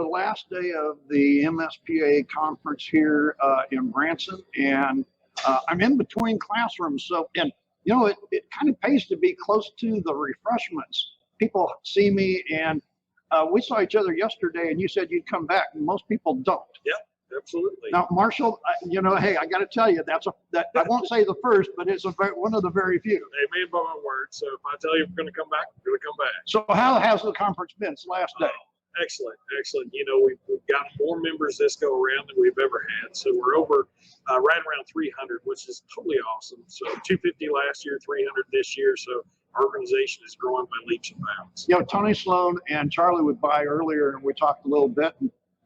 last day of the MSPA conference here in Branson, and I'm in between classrooms. So, and you know, it kind of pays to be close to the refreshments. People see me, and we saw each other yesterday, and you said you'd come back, and most people don't. Yep, absolutely. Now, Marshall, you know, hey, I got to tell you, that I won't say the first, but it's one of the very few. Amen by my word. So if I tell you we're going to come back, we're going to come back. So how has the conference been? It's the last day. Excellent, excellent. You know, we've got more members this go around than we've ever had. So we're over right around 300, which is totally awesome. So 250 last year, 300 this year. So our organization is growing by leaps and bounds. You know, Tony Sloan and Charlie was by earlier, and we talked a little bit.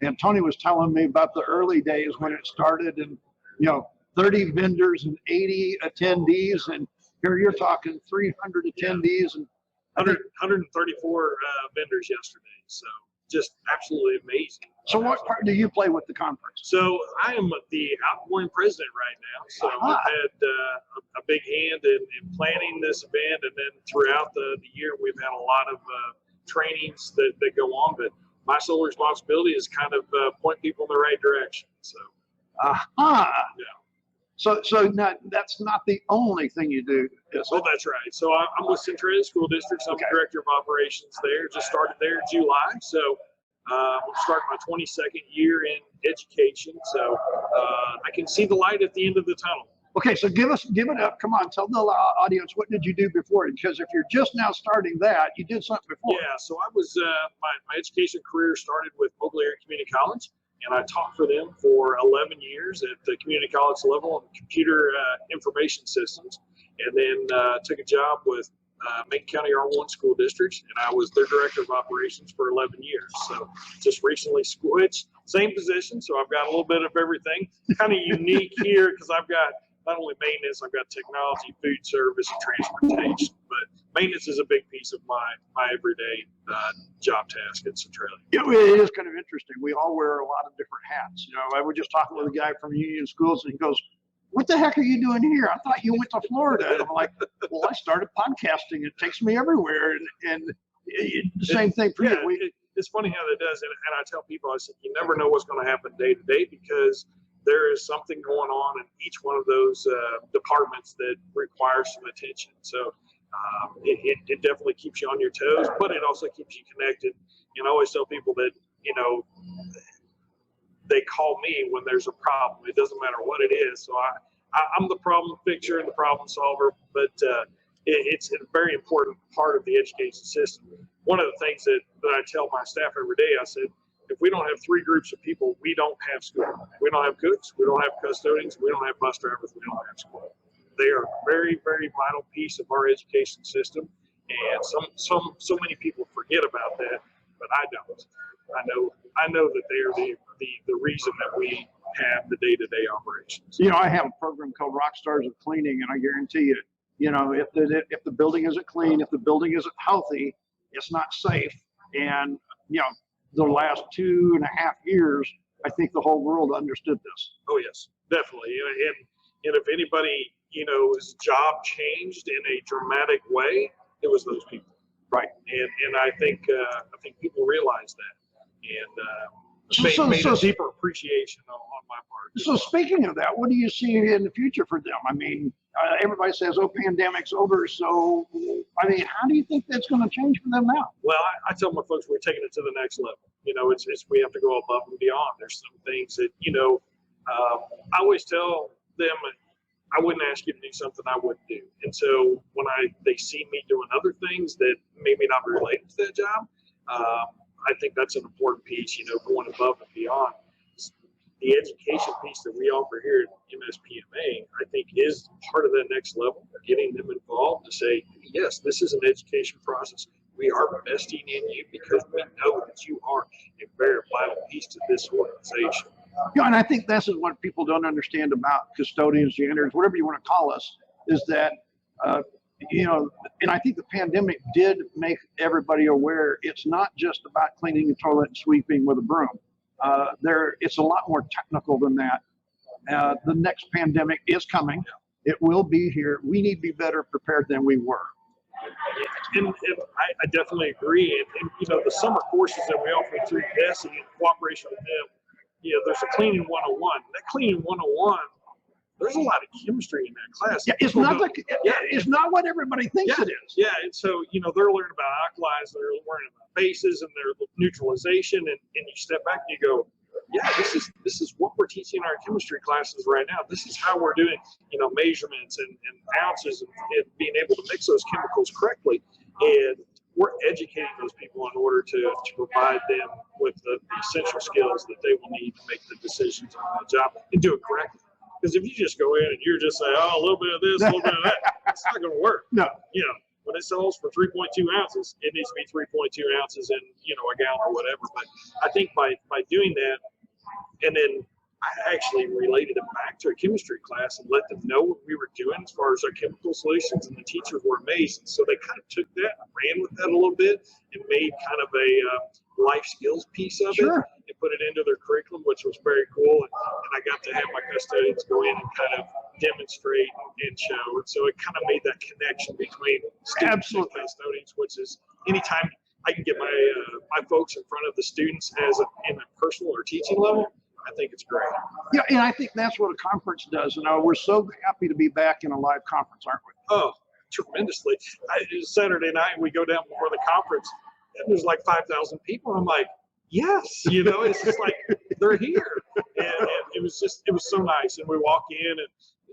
And Tony was telling me about the early days when it started, and you know, 30 vendors and 80 attendees, and here you're talking 300 attendees and 134 vendors yesterday. So just absolutely amazing. So what part do you play with the conference? So I am the outgoing president right now. So I've had a big hand in planning this event, and then throughout the year we've had a lot of trainings that go on. But my sole responsibility is kind of point people in the right direction. So, yeah. So not, that's not the only thing you do. Oh, that's right. So I'm with Centralia School Districts. I'm Director of Operations there. Just started there in July. So I'm starting my 22nd year in education. So I can see the light at the end of the tunnel. Okay, so give it up. Come on, tell the audience, what did you do before? Because if you're just now starting that, you did something before. Yeah, so I was my education career started with Moberly Area Community College, and I taught for them for 11 years at the community college level in computer information systems, and then took a job with Macon County R1 school districts, and I was their director of operations for 11 years. So just recently switched, same position, so I've got a little bit of everything. Kind of unique here because I've got not only maintenance, I've got technology, food service, and transportation. But maintenance is a big piece of my everyday job task at Centralia. Yeah, it is kind of interesting. We all wear a lot of different hats. You know, I was just talking with a guy from Union Schools, and he goes, "What the heck are you doing here? I thought you went to Florida." And I'm like, "Well, I started podcasting. It takes me everywhere." And the same thing for you. It's funny how that does. And I tell people, I said, you never know what's going to happen day to day because there is something going on in each one of those departments that requires some attention. So it definitely keeps you on your toes, but it also keeps you connected. And I always tell people that, you know, they call me when there's a problem. It doesn't matter what it is. So I'm the problem fixer and the problem solver, but it's a very important part of the education system. One of the things that I tell my staff every day, I said, if we don't have three groups of people, we don't have school. We don't have cooks, we don't have custodians, we don't have bus drivers, we don't have school. They are a very, very vital piece of our education system, and so many people forget about that, but I don't. I know that they are the reason that we have the day-to-day operations. You know, I have a program called Rock Stars of Cleaning, and I guarantee you, you know, if the building isn't clean, if the building isn't healthy, it's not safe. And you know, the last 2.5 years, I think the whole world understood this. Oh yes, definitely. And if anybody, you know, his job changed in a dramatic way, it was those people. Right. And I think people realize that, and made a deeper appreciation on my part. So speaking of that, what do you see in the future for them? I mean, everybody says, "Oh, pandemic's over." So, I mean, how do you think that's going to change for them now? Well, I tell my folks we're taking it to the next level. You know, it's we have to go above and beyond. There's some things that, you know, I always tell them, I wouldn't ask you to do something I wouldn't do. And so when they see me doing other things that maybe not related to that job, I think that's an important piece, you know, going above and beyond. The education piece that we offer here at MSPMA, I think, is part of that next level, getting them involved to say, yes, this is an education process. We are investing in you because we know that you are a very vital piece to this organization. Yeah, and I think this is what people don't understand about custodians, janitors, whatever you want to call us, is that, you know, and I think the pandemic did make everybody aware it's not just about cleaning the toilet and sweeping with a broom. It's a lot more technical than that. The next pandemic is coming. It will be here. We need to be better prepared than we were. And I definitely agree. And, you know, the summer courses that we offer through DESE in cooperation with them, you know, there's a cleaning 101. That cleaning 101, there's a lot of chemistry in that class. Yeah, it's not what everybody thinks it is. Yeah, and so, you know, they're learning about alkalis, they're learning about bases and their neutralization, and you step back and you go, yeah, this is what we're teaching in our chemistry classes right now. This is how we're doing, you know, measurements and ounces and being able to mix those chemicals correctly. And we're educating those people in order to provide them with the essential skills that they will need to make the decisions on the job and do it correctly. Because if you just go in and you're just saying, oh, a little bit of this, a little bit of that, it's not going to work. No. You know, when it sells for 3.2 ounces, it needs to be 3.2 ounces in, you know, a gallon or whatever. But I think by doing that, and then I actually related it back to a chemistry class and let them know what we were doing as far as our chemical solutions, and the teachers were amazed. So they kind of took that and ran with that a little bit and made kind of a life skills piece of it and put it into their curriculum, which was very cool. And I got to have my custodians go in and kind of demonstrate and show. And so it kind of made that connection between students and custodians, which is anytime I can get my folks in front of the students in a personal or teaching level, I think it's great. Yeah, and I think that's what a conference does. And we're so happy to be back in a live conference, aren't we? Oh, tremendously. Saturday night, we go down before the conference, and there's like 5,000 people. I'm like, yes, you know, it's just like they're here. And it was so nice. And we walk in, and,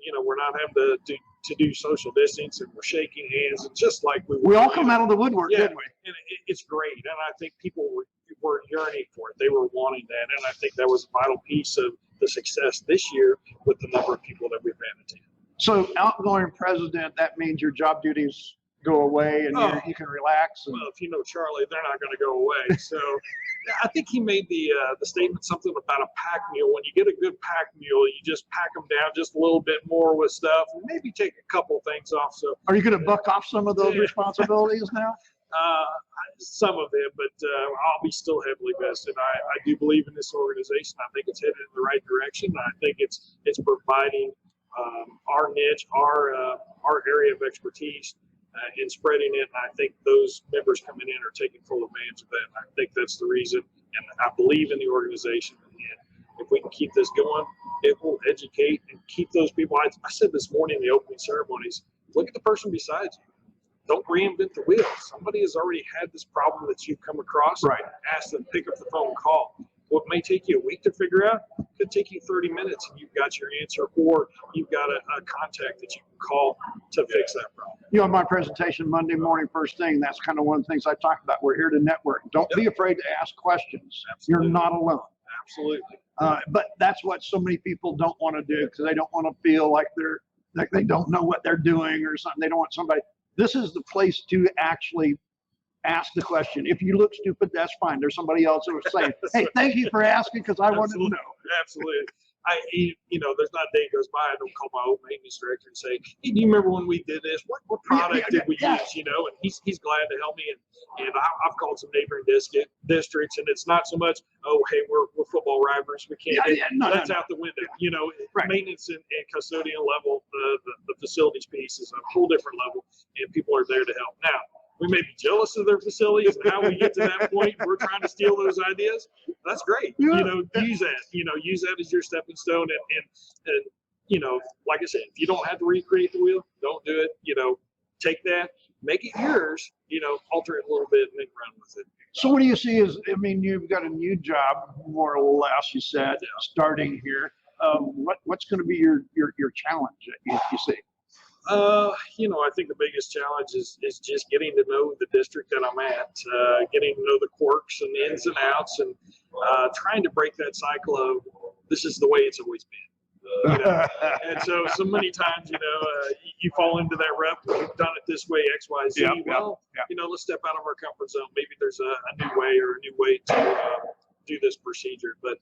you know, we're not having to do social distance, and we're shaking hands, and just like we all come out of the woodwork, didn't we? And it's great. And I think people were yearning for it. They were wanting that. And I think that was a vital piece of the success this year with the number of people that we've had attend. So outgoing president, that means your job duties go away and you can relax. Well, if you know Charlie, they're not going to go away. So I think he made the statement something about a pack mule. When you get a good pack mule, you just pack them down just a little bit more with stuff, and maybe take a couple things off. So are you going to buck off some of those responsibilities now? Some of them, but I'll be still heavily vested. I do believe in this organization. I think it's headed in the right direction. I think it's providing our niche, our area of expertise, and spreading it. And I think those members coming in are taking full advantage of that. And I think that's the reason. And I believe in the organization. And if we can keep this going, it will educate and keep those people. I said this morning in the opening ceremonies, look at the person beside you. Don't reinvent the wheel. Somebody has already had this problem that you've come across. Right. Ask them, pick up the phone, call. What may take you a week to figure out could take you 30 minutes, and you've got your answer, or you've got a contact that you can call to fix that problem. You know, my presentation Monday morning, first thing, that's kind of one of the things I talked about. We're here to network. Don't be afraid to ask questions. Absolutely. You're not alone. Absolutely. But that's what so many people don't want to do, because they don't want to feel like they don't know what they're doing or something. They don't want somebody. This is the place to actually ask the question. If you look stupid, that's fine. There's somebody else who was saying, hey, thank you for asking, because I wanted to know. Absolutely. You know, there's not a day goes by I don't call my old maintenance director and say, hey, do you remember when we did this? What product did we use? You know, and he's glad to help me. And I've called some neighboring districts, and it's not so much, oh, hey, we're football rivals, we can't. That's out the window. You know, maintenance and custodian level, the facilities piece is a whole different level, and people are there to help. Now, we may be jealous of their facilities and how we get to that point. We're trying to steal those ideas. That's great. You know, use that. You know, use that as your stepping stone. And you know, like I said, if you don't have to recreate the wheel, don't do it. You know, take that, make it yours. You know, alter it a little bit and then run with it. So what do you see as? I mean, you've got a new job, more or less. You said starting here. What's going to be your challenge that you see? You know, I think the biggest challenge is just getting to know the district that I'm at, getting to know the quirks and the ins and outs, and trying to break that cycle of this is the way it's always been. You know? And so many times, you know, you fall into that rep. We've done it this way, X, Y, Z. You know, let's step out of our comfort zone. Maybe there's a new way or a new way to do this procedure. But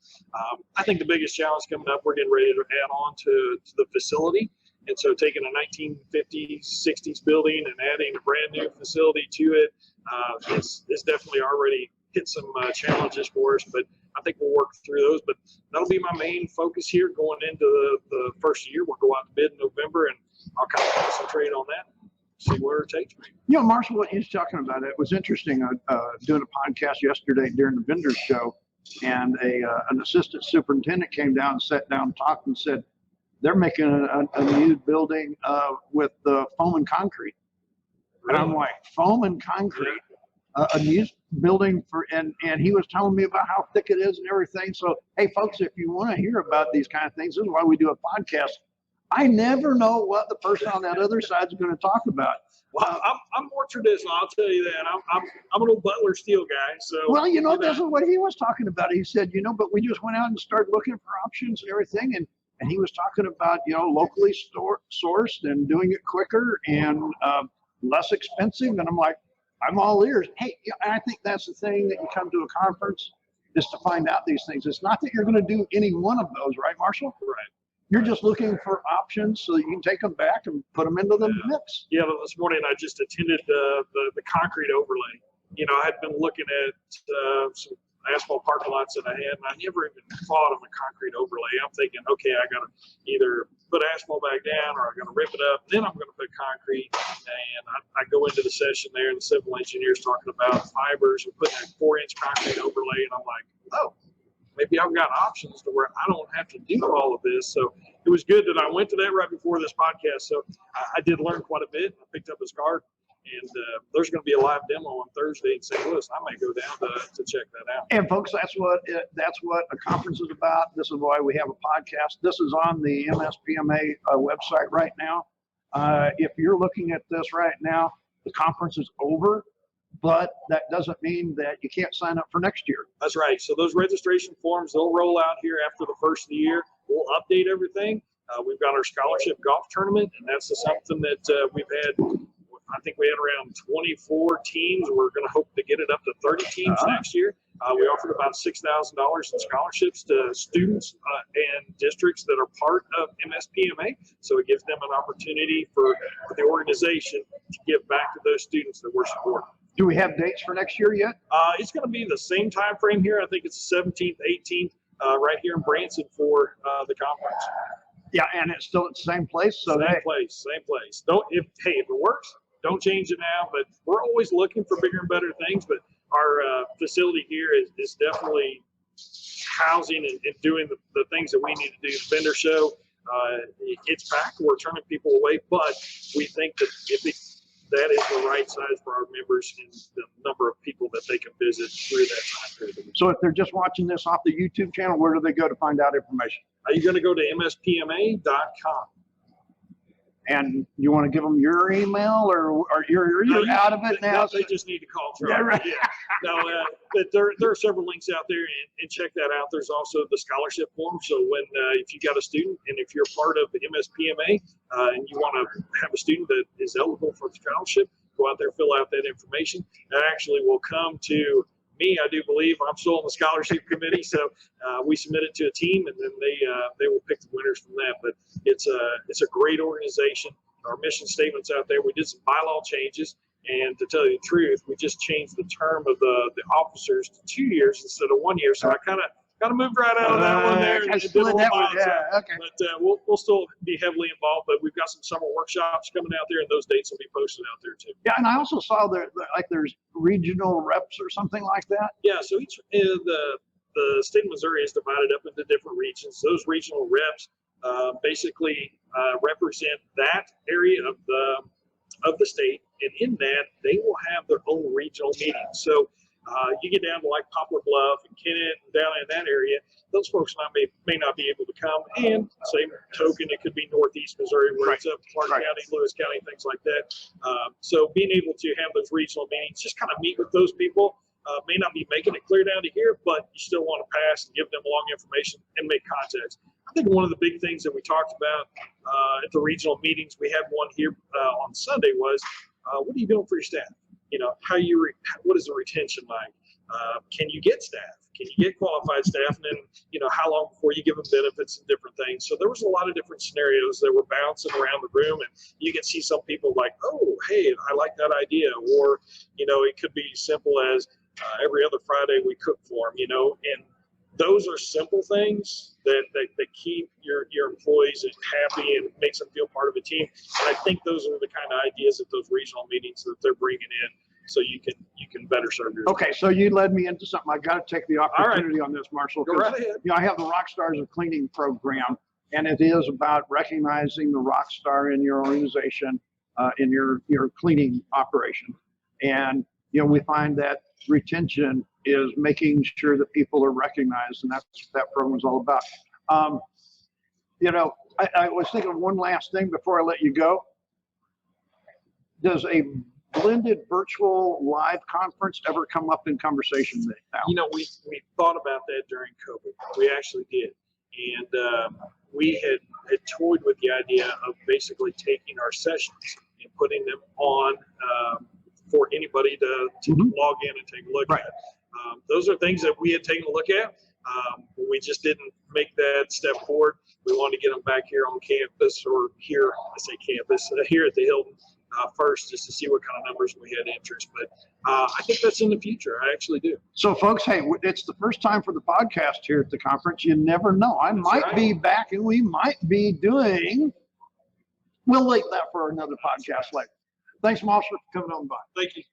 I think the biggest challenge coming up, we're getting ready to add on to the facility. And so taking a 1950s, 60s building and adding a brand new facility to it is definitely already hit some challenges for us, but I think we'll work through those. But that'll be my main focus here going into the first year. We'll go out to bid in November, and I'll kind of concentrate on that. see where it takes me. You know, Marshall, what he's talking about, it was interesting. Doing a podcast yesterday during the vendors show, and an assistant superintendent came down and sat down and talked and said they're making a new building with foam and concrete. And I'm like, foam and concrete, a new building and he was telling me about how thick it is and everything. So, hey, folks, if you want to hear about these kind of things, this is why we do a podcast. I never know what the person on that other side is going to talk about. Well, I'm more traditional. I'll tell you that. I'm an old Butler Steel guy. So well, this is what he was talking about. He said, but we just went out and started looking for options and everything, and he was talking about locally sourced and doing it quicker and less expensive. And I'm like, I'm all ears. Hey, I think that's the thing that you come to a conference is to find out these things. It's not that you're going to do any one of those, right, Marshall? Right. You're just looking for options so that you can take them back and put them into the mix. Yeah, but this morning I just attended the concrete overlay. I had been looking at some asphalt parking lots that I had, and I never even thought of a concrete overlay. I'm thinking, okay, I got to either put asphalt back down or I'm going to rip it up, then I'm going to put concrete. And I go into the session there, and the civil engineer's talking about fibers and putting a 4-inch concrete overlay, and I'm like, oh, maybe I've got options to where I don't have to do all of this. So it was good that I went to that right before this podcast. So I did learn quite a bit. I picked up his card, and there's going to be a live demo on Thursday in St. Louis. I may go down to check that out. And folks, that's what a conference is about. This is why we have a podcast. This is on the MSPMA website right now. If you're looking at this right now, the conference is over. But that doesn't mean that you can't sign up for next year. That's right. So those registration forms, they'll roll out here after the first of the year. We'll update everything. We've got our scholarship golf tournament, and that's something that we've had. I think we had around 24 teams. We're going to hope to get it up to 30 teams next year. We offered about $6,000 in scholarships to students and districts that are part of MSPMA. So it gives them an opportunity for the organization to give back to those students that we're supporting. Do we have dates for next year yet? It's going to be the same time frame here. I think it's the 17th, 18th, right here in Branson for the conference. Yeah, and it's still at the same place. So same place. If it works, don't change it now. But we're always looking for bigger and better things. But our facility here is definitely housing and doing the things that we need to do. The vendor show, it's packed. We're turning people away, but we think that that is the right size for our members and the number of people that they can visit through that time period. So if they're just watching this off the YouTube channel, where do they go to find out information? You're going to go to mspma.com. And you want to give them your email, or you're out of it now? They just need to call Charlie. Yeah, right. Yeah. No, but there are several links out there, and check that out. There's also the scholarship form. So when if you got a student, and if you're part of the MSPMA, and you want to have a student that is eligible for the scholarship, go out there, fill out that information. That actually will come to me. I do believe I'm still on the scholarship committee, so we submit it to a team, and then they will pick the winners from that. But it's a great organization. Our mission statement's out there. We did some bylaw changes, and to tell you the truth, we just changed the term of the officers to 2 years instead of 1 year. So I kind of moved right out of that one there. Okay. But we'll still be heavily involved. But we've got some summer workshops coming out there, and those dates will be posted out there too. Yeah, and I also saw there's regional reps or something like that. Yeah, so each the state of Missouri is divided up into different regions. Those regional reps basically represent that area of the state, and in that they will have their own regional meetings. So you get down to like Poplar Bluff and Kennett and down in that area, those folks may not be able to come. And same token, it could be Northeast Missouri, where it's up Clark County, Lewis County, things like that. So being able to have those regional meetings, just kind of meet with those people, may not be making it clear down to here, but you still want to pass and give them along information and make contacts. I think one of the big things that we talked about at the regional meetings, we had one here on Sunday, was what are you doing for your staff? What is the retention like? Can you get staff? Can you get qualified staff? And then, how long before you give them benefits and different things? So there was a lot of different scenarios that were bouncing around the room, and you can see some people like, oh, hey, I like that idea. Or, it could be simple as every other Friday we cook for them, and those are simple things that keep your employees happy and makes them feel part of a team. And I think those are the kind of ideas at those regional meetings that they're bringing in, so you can better serve your. Okay, so you led me into something. I got to take the opportunity on this, Marshall. Go right ahead. You know, I have the Rock Stars of Cleaning program, and it is about recognizing the rock star in your organization, in your cleaning operation. And you know, we find that retention is making sure that people are recognized, and that's what that program is all about. You know, I was thinking of one last thing before I let you go. Does a blended virtual live conference ever come up in conversation now? You know, we thought about that during COVID. We actually did. And we had toyed with the idea of basically taking our sessions and putting them on for anybody to log in and take a look at. Those are things that we had taken a look at. We just didn't make that step forward. We wanted to get them back here on campus, or here, I say campus, here at the Hilton first, just to see what kind of numbers we had interest. But I think that's in the future. I actually do. So folks, hey, it's the first time for the podcast here at the conference. You never know. I might be back, and we might be doing, we'll leave that for another podcast later. Thanks, Marshall, for coming on by. Thank you.